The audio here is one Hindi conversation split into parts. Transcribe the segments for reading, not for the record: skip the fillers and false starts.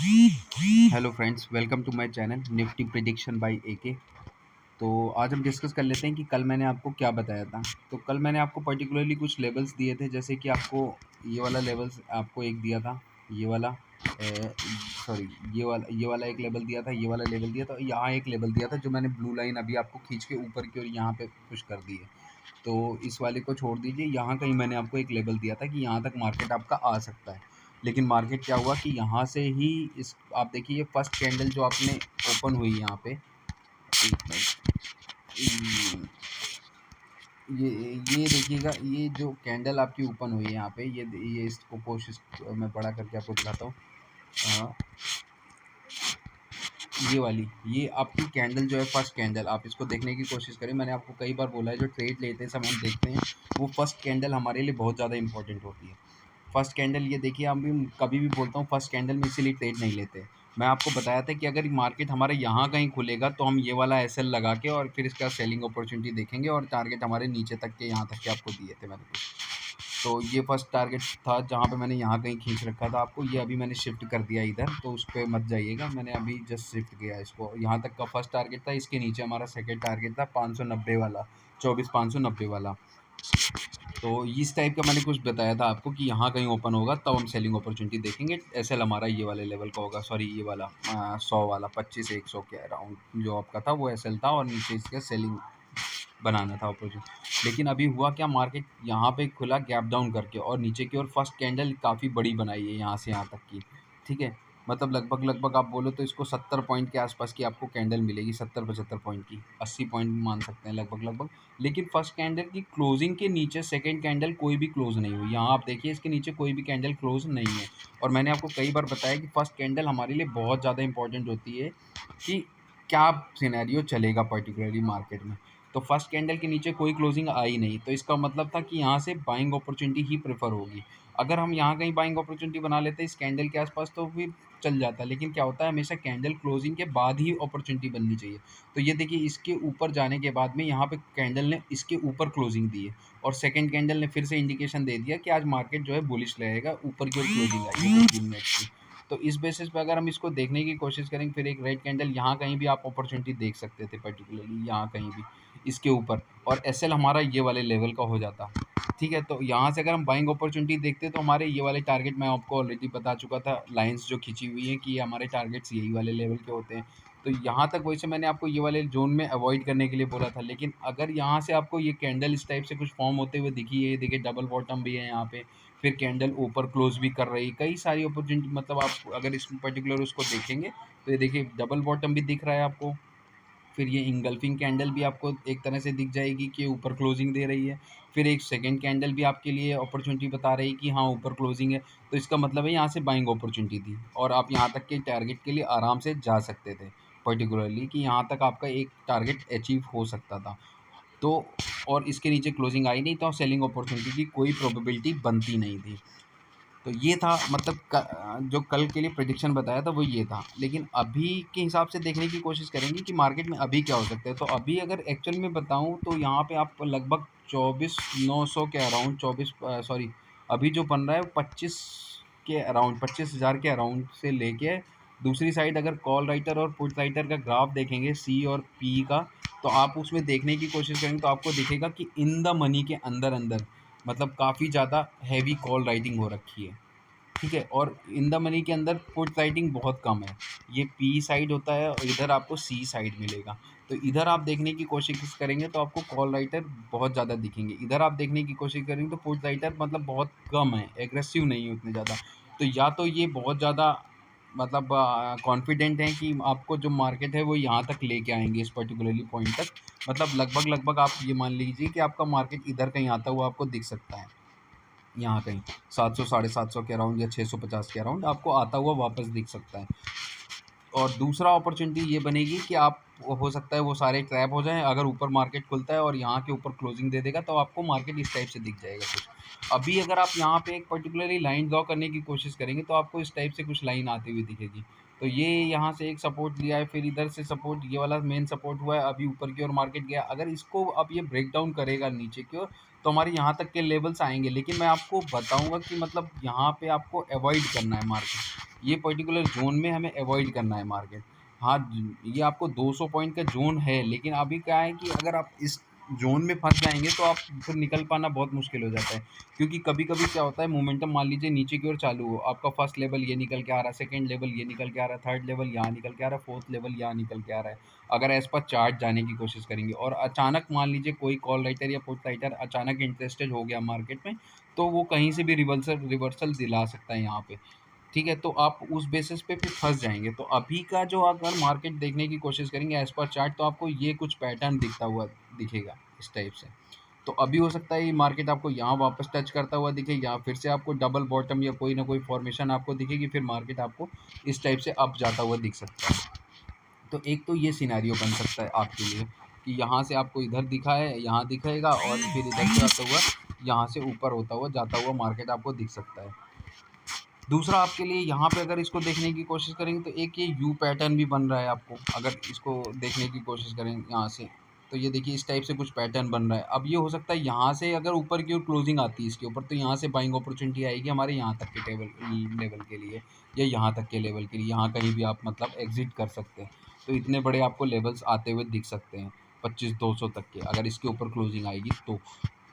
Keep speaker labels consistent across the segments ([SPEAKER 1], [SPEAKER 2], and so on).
[SPEAKER 1] Hello friends, welcome to my channel Nifty prediction by AK. तो आज हम डिस्कस कर लेते हैं कि कल मैंने आपको क्या बताया था। तो कल मैंने आपको पर्टिकुलरली कुछ लेवल्स दिए थे, जैसे कि आपको ये वाला लेवल्स आपको एक दिया था, ये वाला सॉरी ये वाला एक लेवल दिया था, ये वाला लेवल दिया था, यहाँ एक लेवल दिया था जो मैंने ब्लू लाइन अभी आपको खींच के ऊपर की ओर यहाँ पे पुश कर दी है। तो इस वाले को छोड़ दीजिए, यहाँ कहीं मैंने आपको एक लेवल दिया था कि यहाँ तक मार्केट आपका आ सकता है। लेकिन मार्केट क्या हुआ कि यहाँ से ही इस आप देखिए ये फर्स्ट कैंडल जो आपने ओपन हुई यहाँ पे, एक मिनट, ये देखिएगा, ये जो कैंडल आपकी ओपन हुई है यहाँ पे, ये इसको कोशिश मैं बड़ा करके आपको दिखाता हूँ। ये वाली, ये आपकी कैंडल जो है फर्स्ट कैंडल, आप इसको देखने की कोशिश करें। मैंने आपको कई बार बोला है, जो ट्रेड लेते समय हम देखते हैं वो फर्स्ट कैंडल हमारे लिए बहुत ज़्यादा इंपॉर्टेंट होती है। फर्स्ट कैंडल ये देखिए, हम भी कभी भी बोलता हूँ फर्स्ट कैंडल में इसीलिए ट्रेड नहीं लेते। मैं आपको बताया था कि अगर मार्केट हमारा यहाँ कहीं खुलेगा तो हम ये वाला एसएल लगा के और फिर इसका सेलिंग अपॉर्चुनिटी देखेंगे, और टारगेट हमारे नीचे तक के यहाँ तक के आपको दिए थे मैंने कुछ। तो ये फर्स्ट टारगेट था जहाँ पे मैंने यहाँ कहीं खींच रखा था आपको, ये अभी मैंने शिफ्ट कर दिया इधर, तो उस पर मत जाइएगा, मैंने अभी जस्ट शिफ्ट किया इसको। यहाँ तक का फर्स्ट टारगेट था, इसके नीचे हमारा सेकंड टारगेट था 590 वाला, 24,590 वाला। तो इस टाइप का मैंने कुछ बताया था आपको कि यहाँ कहीं ओपन होगा तब हम सेलिंग अपॉर्चुनिटी देखेंगे। एसएल हमारा ये वाले लेवल का होगा, सॉरी ये वाला 100 वाला 25-100 के अराउंड जो आपका था वो एसएल था, और नीचे इसका सेलिंग बनाना था अपॉर्चुनिटी। लेकिन अभी हुआ क्या, मार्केट यहाँ पे खुला गैप डाउन करके, और नीचे की ओर फर्स्ट कैंडल काफ़ी बड़ी बनाई है यहाँ से यहाँ तक की, ठीक है। मतलब लगभग आप बोलो तो इसको 70 पॉइंट के आसपास की आपको कैंडल मिलेगी, 70-75 पॉइंट की, 80 पॉइंट मान सकते हैं लगभग। लेकिन फर्स्ट कैंडल की क्लोजिंग के नीचे सेकंड कैंडल कोई भी क्लोज नहीं हुई। यहाँ आप देखिए, इसके नीचे कोई भी कैंडल क्लोज नहीं है। और मैंने आपको कई बार बताया कि फर्स्ट कैंडल हमारे लिए बहुत ज़्यादा इंपॉर्टेंट होती है कि क्या सिनेरियो चलेगा पर्टिकुलरली मार्केट में। तो फर्स्ट कैंडल के नीचे कोई क्लोजिंग आई नहीं, तो इसका मतलब था कि यहाँ से बाइंग अपॉर्चुनिटी ही प्रेफर होगी। अगर हम यहाँ कहीं बाइंग अपॉर्चुनिटी बना लेते इस कैंडल के आसपास तो फिर चल जाता, लेकिन क्या होता है, हमेशा कैंडल क्लोजिंग के बाद ही अपॉर्चुनिटी बननी चाहिए। तो ये देखिए, इसके ऊपर जाने के बाद में यहाँ पे कैंडल ने इसके ऊपर क्लोजिंग दी है, और सेकंड कैंडल ने फिर से इंडिकेशन दे दिया कि आज मार्केट जो है बुलिश रहेगा, ऊपर की ओर क्लोजिंग आई है 3 मिनट की। तो इस बेसिस पे अगर हम इसको देखने की कोशिश करेंगे, फिर एक रेड कैंडल यहाँ कहीं भी आप अपॉर्चुनिटी देख सकते थे, पर्टिकुलरली यहाँ कहीं भी इसके ऊपर, और एसएल हमारा ये वाले लेवल का हो जाता, ठीक है। तो यहाँ से अगर हम बाइंग अपॉर्चुनिटी देखते तो हमारे ये वाले टारगेट मैं आपको ऑलरेडी बता चुका था, लाइंस जो खिंची हुई हैं कि हमारे टारगेट्स यही वाले लेवल के होते हैं। तो यहाँ तक वैसे मैंने आपको ये वाले जोन में अवॉइड करने के लिए बोला था, लेकिन अगर यहाँ से आपको ये कैंडल इस टाइप से कुछ फॉर्म होते हुए दिखी है, देखिए डबल बॉटम भी है यहाँ पे, फिर कैंडल ऊपर क्लोज भी कर रही, कई सारी अपॉर्चुनिटी, मतलब आप अगर इस पर्टिकुलर उसको देखेंगे तो ये देखिए डबल बॉटम भी दिख रहा है आपको, फिर ये इंगल्फिंग कैंडल भी आपको एक तरह से दिख जाएगी कि ऊपर क्लोजिंग दे रही है, फिर एक सेकंड कैंडल भी आपके लिए अपॉर्चुनिटी बता रही है कि हाँ ऊपर क्लोजिंग है। तो इसका मतलब है यहाँ से बाइंग अपॉर्चुनिटी थी, और आप यहाँ तक के टारगेट के लिए आराम से जा सकते थे, पर्टिकुलरली कि यहाँ तक आपका एक टारगेट अचीव हो सकता था। तो और इसके नीचे क्लोजिंग आई नहीं, तो सेलिंग अपॉर्चुनिटी की कोई प्रोबेबिलिटी बनती नहीं थी। तो ये था, मतलब जो कल के लिए प्रेडिक्शन बताया था वो ये था। लेकिन अभी के हिसाब से देखने की कोशिश करेंगे कि मार्केट में अभी क्या हो सकता है। तो अभी अगर एक्चुअल में बताऊं तो यहाँ पे आप लगभग 24,900 के अराउंड, 24 सॉरी, अभी जो बन रहा है 25 के अराउंड, 25,000 के अराउंड से लेके दूसरी साइड अगर कॉल राइटर और पुट राइटर का ग्राफ देखेंगे, सी और पी का, तो आप उसमें देखने की कोशिश करेंगे तो आपको दिखेगा कि इन द मनी के अंदर अंदर, मतलब काफ़ी ज़्यादा हैवी कॉल राइटिंग हो रखी है, ठीक है। और इन द मनी के अंदर पुट राइटिंग बहुत कम है, ये पी साइड होता है और इधर आपको सी साइड मिलेगा। तो इधर आप देखने की कोशिश करेंगे तो आपको कॉल राइटर बहुत ज़्यादा दिखेंगे, इधर आप देखने की कोशिश करेंगे तो पुट राइटर मतलब बहुत कम है, एग्रेसिव नहीं है उतने ज़्यादा। तो या तो ये बहुत ज़्यादा, मतलब कॉन्फिडेंट हैं कि आपको जो मार्केट है वो यहाँ तक लेके आएंगे इस पर्टिकुलरली पॉइंट तक, मतलब लगभग आप ये मान लीजिए कि आपका मार्केट इधर कहीं आता हुआ आपको दिख सकता है, यहाँ कहीं 700 750 के अराउंड या 650 के अराउंड आपको आता हुआ वापस दिख सकता है। और दूसरा अपॉर्चुनिटी ये बनेगी कि आप, हो सकता है वो सारे ट्रैप हो जाएं, अगर ऊपर मार्केट खुलता है और यहाँ के ऊपर क्लोजिंग दे देगा तो आपको मार्केट इस टाइप से दिख जाएगा कुछ। अभी अगर आप यहाँ पे एक पर्टिकुलरली लाइन ड्रॉ करने की कोशिश करेंगे तो आपको इस टाइप से कुछ लाइन आती हुई दिखेगी। तो ये यहाँ से एक सपोर्ट लिया है, फिर इधर से सपोर्ट, ये वाला मेन सपोर्ट हुआ है, अभी ऊपर की ओर मार्केट गया, अगर इसको अब ये ब्रेक डाउन करेगा नीचे की ओर तो हमारे यहाँ तक के लेवल्स आएंगे, लेकिन मैं आपको बताऊंगा कि मतलब यहाँ पे आपको अवॉइड करना है मार्केट, ये पर्टिकुलर जोन में हमें अवॉइड करना है मार्केट। हाँ, ये आपको 200 पॉइंट का जोन है, लेकिन अभी क्या है कि अगर आप इस जोन में फंस जाएंगे तो आप फिर निकल पाना बहुत मुश्किल हो जाता है। क्योंकि कभी कभी क्या होता है, मोमेंटम मान लीजिए नीचे की ओर चालू हो, आपका फर्स्ट लेवल ये निकल के आ रहा है, सेकंड लेवल ये निकल के आ रहा है, थर्ड लेवल यहाँ निकल के आ रहा है, फोर्थ लेवल यहाँ निकल के आ रहा है। अगर एज पर चार्ट जाने की कोशिश करेंगे और अचानक मान लीजिए कोई कॉल राइटर या पुट राइटर अचानक इंटरेस्टेड हो गया मार्केट में, तो वो कहीं से भी रिवर्सल रिवर्सल दिला सकता है यहाँ पे। ठीक है, तो आप उस बेसिस पे फिर फंस जाएंगे। तो अभी का जो अगर मार्केट देखने की कोशिश करेंगे एज पर चार्ट, तो आपको ये कुछ पैटर्न दिखता हुआ दिखेगा इस टाइप से। तो अभी हो सकता है ये मार्केट आपको यहाँ वापस टच करता हुआ दिखे, या फिर से आपको डबल बॉटम या कोई ना कोई फॉर्मेशन आपको दिखेगी, फिर मार्केट आपको इस टाइप से अप जाता हुआ दिख सकता है। तो एक तो ये सिनेरियो बन सकता है आपके लिए कि यहाँ से आपको इधर दिखा है, यहाँ दिखेगा, और फिर इधर से आता हुआ यहाँ से ऊपर होता हुआ जाता हुआ मार्केट आपको दिख सकता है। दूसरा आपके लिए यहाँ पे अगर इसको देखने की कोशिश करेंगे तो एक ये यू पैटर्न भी बन रहा है आपको, अगर इसको देखने की कोशिश करें यहाँ से, तो ये देखिए इस टाइप से कुछ पैटर्न बन रहा है। अब ये हो सकता है यहाँ से अगर ऊपर की ओर क्लोजिंग आती है इसके ऊपर, तो यहाँ से बाइंग अपॉर्चुनिटी आएगी हमारे यहाँ तक के लेवल के लिए, या यहाँ तक के लेवल के लिए, यहाँ कहीं भी आप मतलब एग्जिट कर सकते हैं। तो इतने बड़े आपको लेवल्स आते हुए दिख सकते हैं 25-200 तक के, अगर इसके ऊपर क्लोजिंग आएगी तो।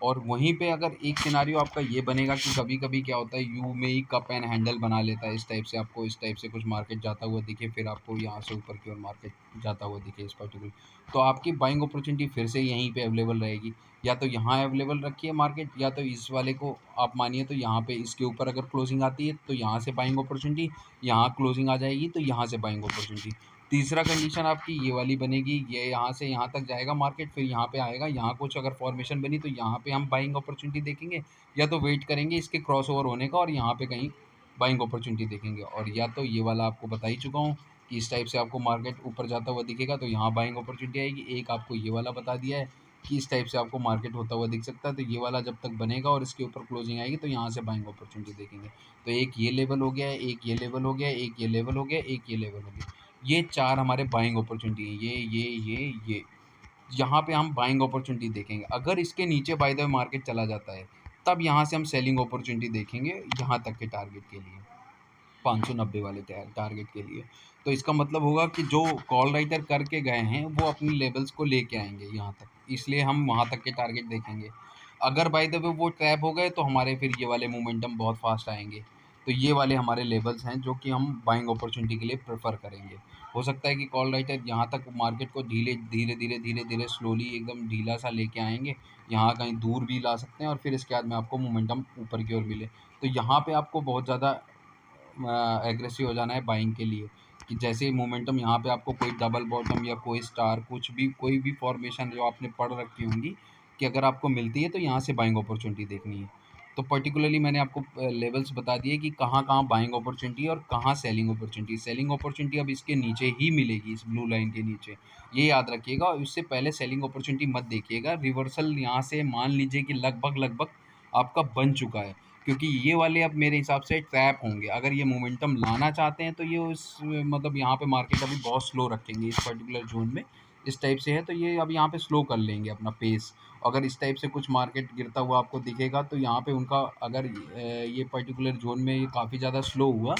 [SPEAKER 1] और वहीं पे अगर एक सिनारियो आपका ये बनेगा कि कभी कभी क्या होता है, यू में ही कप एंड हैंडल बना लेता है, इस टाइप से आपको इस टाइप से कुछ मार्केट जाता हुआ दिखे, फिर आपको यहाँ से ऊपर की ओर मार्केट जाता हुआ दिखे इस पर्टिकुलर, तो आपकी बाइंग अपॉर्चुनिटी फिर से यहीं पे अवेलेबल रहेगी। या तो यहाँ अवेलेबल रखिए मार्केट, या तो इस वाले को आप मानिए तो यहाँ पे इसके ऊपर अगर क्लोजिंग आती है तो यहाँ से बाइंग अपॉर्चुनिटी, यहाँ क्लोजिंग आ जाएगी तो यहाँ से बाइंग अपॉर्चुनिटी। तीसरा कंडीशन आपकी ये वाली बनेगी, ये यहाँ से यहाँ तक जाएगा मार्केट, फिर यहाँ पे आएगा, यहाँ कुछ अगर फॉर्मेशन बनी तो यहाँ पे हम बाइंग अपॉर्चुनिटी देखेंगे, या तो वेट करेंगे इसके क्रॉस ओवर होने का और यहाँ पे कहीं बाइंग अपॉर्चुनिटी देखेंगे। और या तो ये वाला आपको बता ही चुका हूँ कि इस टाइप से आपको मार्केट ऊपर जाता हुआ दिखेगा तो यहाँ बाइंग अपॉर्चुनिटी आएगी। एक आपको ये वाला बता दिया है कि इस टाइप से आपको मार्केट होता हुआ दिख सकता है, तो ये वाला जब तक बनेगा और इसके ऊपर क्लोजिंग आएगी तो यहाँ से बाइंग अपॉर्चुनिटी देखेंगे। तो एक ये लेवल हो गया है, एक ये लेवल हो गया, एक ये लेवल हो गया, एक ये लेवल हो गया, ये चार हमारे बाइंग अपॉर्चुनिटी हैं। ये यहाँ पे हम बाइंग अपॉर्चुनिटी देखेंगे। अगर इसके नीचे बाय द वे मार्केट चला जाता है, तब यहाँ से हम सेलिंग अपॉर्चुनिटी देखेंगे यहाँ तक के टारगेट के लिए, 590 वाले टारगेट के लिए। तो इसका मतलब होगा कि जो कॉल राइटर करके गए हैं वो अपनी लेवल्स को लेके आएंगे यहाँ तक, इसलिए हम वहाँ तक के टारगेट देखेंगे। अगर बाय द वे वो ट्रैप हो गए तो हमारे फिर ये वाले मोमेंटम बहुत फास्ट आएंगे। तो ये वाले हमारे लेवल्स हैं जो कि हम बाइंग अपॉर्चुनिटी के लिए प्रेफर करेंगे। हो सकता है कि कॉल राइटर यहाँ तक मार्केट को धीरे धीरे स्लोली एकदम ढीला सा लेके आएंगे, यहाँ कहीं दूर भी ला सकते हैं, और फिर इसके बाद में आपको मोमेंटम ऊपर की ओर मिले। तो यहाँ पे आपको बहुत ज़्यादा एग्रेसिव हो जाना है बाइंग के लिए, कि जैसे ही मोमेंटम यहाँ पे आपको कोई डबल बॉटम या कोई स्टार कुछ भी कोई भी फॉर्मेशन जो आपने पढ़ रखी होंगी कि अगर आपको मिलती है तो यहाँ से बाइंग अपॉर्चुनिटी देखनी है। तो पर्टिकुलरली मैंने आपको लेवल्स बता दिए कि कहाँ कहाँ बाइंग अपॉर्चुनिटी और कहाँ सेलिंग अपॉर्चुनिटी। सेलिंग अपॉर्चुनिटी अब इसके नीचे ही मिलेगी, इस ब्लू लाइन के नीचे, ये याद रखिएगा। और इससे पहले सेलिंग अपॉर्चुनिटी मत देखिएगा। रिवर्सल यहाँ से मान लीजिए कि लगभग लगभग आपका बन चुका है, क्योंकि ये वाले अब मेरे हिसाब से ट्रैप होंगे। अगर ये मोमेंटम लाना चाहते हैं तो ये उस मतलब यहाँ पे मार्केट अभी बहुत स्लो रखेंगे इस पर्टिकुलर जोन में, इस टाइप से है तो ये अब यहाँ पे स्लो कर लेंगे अपना पेस। अगर इस टाइप से कुछ मार्केट गिरता हुआ आपको दिखेगा तो यहाँ पे उनका अगर ये पर्टिकुलर जोन में ये काफ़ी ज़्यादा स्लो हुआ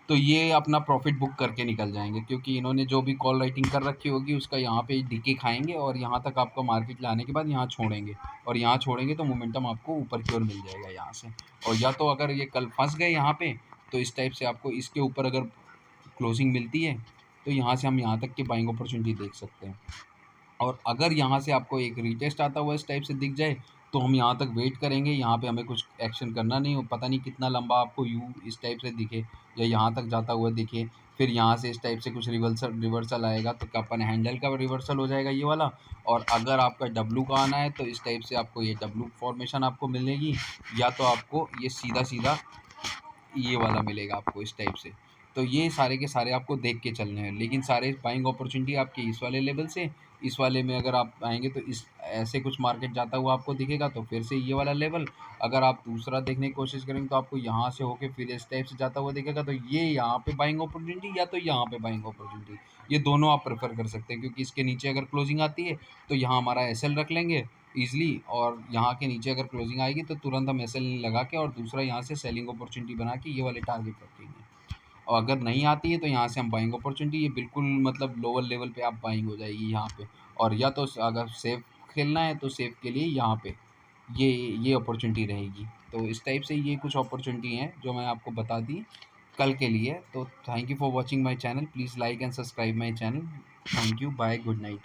[SPEAKER 1] तो ये अपना प्रॉफिट बुक करके निकल जाएंगे, क्योंकि इन्होंने जो भी कॉल राइटिंग कर रखी होगी उसका यहाँ पे डीके खाएंगे और यहाँ तक आपका मार्केट लाने के बाद यहाँ छोड़ेंगे, और यहाँ छोड़ेंगे तो मोमेंटम आपको ऊपर की ओर मिल जाएगा यहाँ से। और या तो अगर ये कल फंस गए यहाँ पे तो इस टाइप से आपको इसके ऊपर अगर क्लोजिंग मिलती है तो यहाँ से हम यहाँ तक की बाइंग अपॉर्चुनिटी देख सकते हैं। और अगर यहाँ से आपको एक रीटेस्ट आता हुआ इस टाइप से दिख जाए तो हम यहाँ तक वेट करेंगे, यहाँ पे हमें कुछ एक्शन करना नहीं हो। पता नहीं कितना लंबा आपको यू इस टाइप से दिखे या यहाँ तक जाता हुआ दिखे, फिर यहाँ से इस टाइप से कुछ रिवर्सल रिवर्सल आएगा तो अपन हैंडल का रिवर्सल हो जाएगा ये वाला। और अगर आपका डब्लू का आना है तो इस टाइप से आपको ये डब्लू फॉर्मेशन आपको मिलेगी, या तो आपको ये सीधा सीधा ये वाला मिलेगा आपको इस टाइप से। तो ये सारे के सारे आपको देख के चलने हैं, लेकिन सारे बाइंग अपॉर्चुनिटी आपकी इस वाले लेवल से, इस वाले में अगर आप आएंगे तो इस ऐसे कुछ मार्केट जाता हुआ आपको दिखेगा तो फिर से ये वाला लेवल। अगर आप दूसरा देखने की कोशिश करेंगे तो आपको यहाँ से होके फिर इस टाइप से जाता हुआ दिखेगा, तो ये यहाँ पे बाइंग अपॉर्चुनिटी या तो यहाँ पे बाइंग अपॉर्चुनिटी, ये दोनों आप प्रेफर कर सकते हैं। क्योंकि इसके नीचे अगर क्लोजिंग आती है तो यहाँ हमारा एसएल रख लेंगे, ईज़िली, और यहाँ के नीचे अगर क्लोजिंग आएगी तो तुरंत हम एसएल लगा के और दूसरा यहाँ से सेलिंग अपॉर्चुनिटी बना के ये वाले टारगेट रखेंगे। और अगर नहीं आती है तो यहाँ से हम बाइंग अपॉर्चुनिटी, ये बिल्कुल मतलब लोअर लेवल पे आप बाइंग हो जाएगी यहाँ पे। और या तो अगर सेफ खेलना है तो सेफ के लिए यहाँ पे ये अपॉर्चुनिटी रहेगी। तो इस टाइप से ये कुछ अपॉर्चुनिटी हैं जो मैं आपको बता दी कल के लिए। तो thank you for watching my channel, please like and subscribe my channel. Thank you, bye, good night.